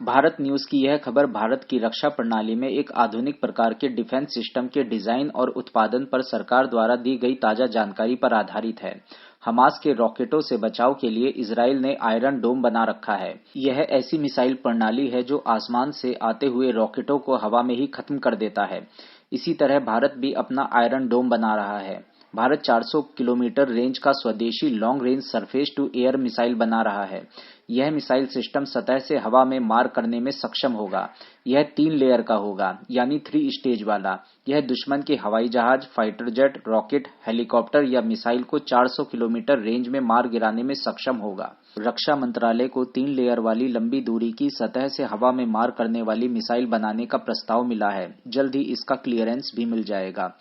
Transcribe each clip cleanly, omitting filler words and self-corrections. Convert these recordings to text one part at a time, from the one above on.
Bharat news की यह खबर भारत की रक्षा प्रणाली में एक आधुनिक प्रकार के डिफेंस सिस्टम के डिजाइन और उत्पादन पर सरकार द्वारा दी गई ताजा जानकारी पर आधारित है। हमास के रॉकेटों से बचाव के लिए इजराइल ने आयरन डोम बना रखा है। यह ऐसी मिसाइल प्रणाली है जो आसमान से आते हुए रॉकेटों को हवा में ही खत्म कर देता है। इसी तरह भारत भी अपना आयरन डोम बना रहा है। भारत 400 किलोमीटर रेंज का स्वदेशी long range surface to air missile बना रहा है। यह मिसाइल सिस्टम सतह से हवा में मार करने में सक्षम होगा। यह 3 लेयर का होगा, यानी 3 स्टेज वाला। यह दुश्मन के हवाई जहाज, फाइटर जेट, रॉकेट, हेलीकॉप्टर या मिसाइल को 400 किलोमीटर रेंज में मार गिराने में सक्षम होगा। रक्षा मंत्रालय को 3 लेयर वाली लंबी दूरी की सतह से हवा में मार करने वाली मिसाइल बनाने का प्रस्ताव मिला है। जल्द ही इसका क्लियरेंस भी मिल जाएगा।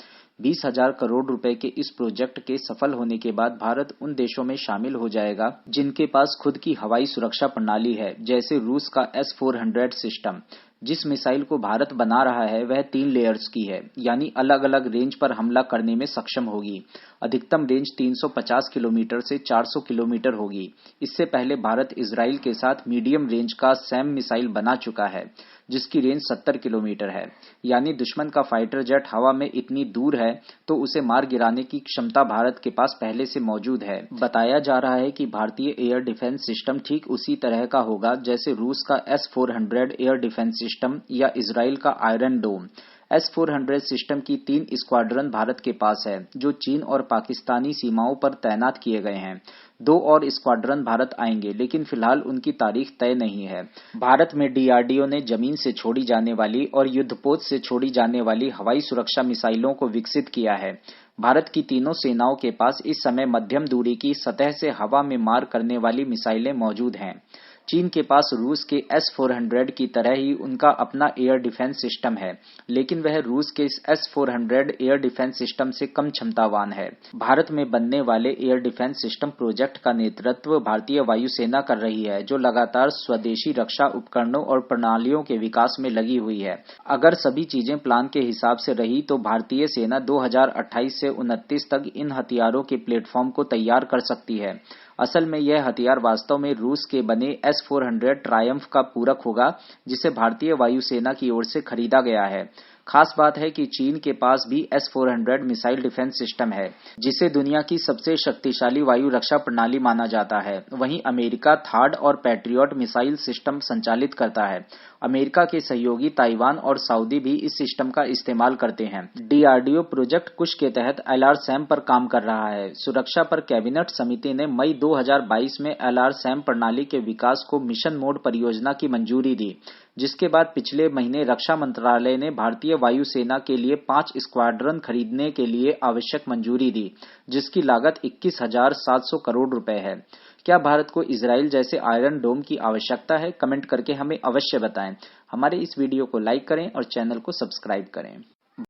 20,000 करोड़ रुपए के इस प्रोजेक्ट के सफल होने के बाद भारत उन देशों में शामिल हो जाएगा जिनके पास खुद की हवाई सुरक्षा प्रणाली है, जैसे रूस का S-400 सिस्टम। जिस मिसाइल को भारत बना रहा है वह 3 लेयर्स की है, यानी अलग अलग रेंज पर हमला करने में सक्षम होगी। अधिकतम रेंज 350 किलोमीटर से 400 किलोमीटर होगी। इससे पहले भारत इजराइल के साथ मीडियम रेंज का सैम मिसाइल बना चुका है, जिसकी रेंज 70 किलोमीटर है। यानी दुश्मन का फाइटर जेट हवा में इतनी दूर है तो उसे मार गिराने की क्षमता भारत के पास पहले से मौजूद है। बताया जा रहा है कि भारतीय एयर डिफेंस सिस्टम ठीक उसी तरह का होगा जैसे रूस का S-400 एयर डिफेंस सिस्टम या इजराइल का आयरन डोम। S-400 सिस्टम की 3 स्क्वाड्रन भारत के पास है, जो चीन और पाकिस्तानी सीमाओं पर तैनात किए गए हैं। 2 और स्क्वाड्रन भारत आएंगे, लेकिन फिलहाल उनकी तारीख तय नहीं है। भारत में DRDO ने जमीन से छोड़ी जाने वाली और युद्धपोत से छोड़ी जाने वाली हवाई सुरक्षा मिसाइलों को विकसित किया है। भारत की तीनों सेनाओं के पास इस समय मध्यम दूरी की सतह से हवा में मार करने वाली मिसाइलें मौजूद हैं। चीन के पास रूस के S-400 की तरह ही उनका अपना एयर डिफेंस सिस्टम है, लेकिन वह रूस के S-400 एयर डिफेंस सिस्टम से कम क्षमतावान है। भारत में बनने वाले एयर डिफेंस सिस्टम प्रोजेक्ट का नेतृत्व भारतीय वायुसेना कर रही है, जो लगातार स्वदेशी रक्षा उपकरणों और प्रणालियों के विकास में लगी हुई है। अगर सभी चीजें प्लान के हिसाब से रही तो भारतीय सेना 2028 से 29 तक इन हथियारों के प्लेटफॉर्म को तैयार कर सकती है। असल में यह हथियार वास्तव में रूस के बने S-400 ट्रायम्फ का पूरक होगा, जिसे भारतीय वायुसेना की ओर से खरीदा गया है। खास बात है कि चीन के पास भी S-400 मिसाइल डिफेंस सिस्टम है, जिसे दुनिया की सबसे शक्तिशाली वायु रक्षा प्रणाली माना जाता है। वहीं अमेरिका थार्ड और पैट्रियट मिसाइल सिस्टम संचालित करता है। अमेरिका के सहयोगी ताइवान और सऊदी भी इस सिस्टम का इस्तेमाल करते हैं। DRDO प्रोजेक्ट कुश के तहत LRSAM पर काम कर रहा है। सुरक्षा पर कैबिनेट समिति ने मई 2022 में LRSAM प्रणाली के विकास को मिशन मोड परियोजना की मंजूरी दी, जिसके बाद पिछले महीने रक्षा मंत्रालय ने भारतीय वायुसेना के लिए 5 स्क्वाड्रन खरीदने के लिए आवश्यक मंजूरी दी, जिसकी लागत 21,700 करोड़ रुपए है। क्या भारत को इजराइल जैसे आयरन डोम की आवश्यकता है? कमेंट करके हमें अवश्य बताएं। हमारे इस वीडियो को लाइक करें और चैनल को सब्सक्राइब करें।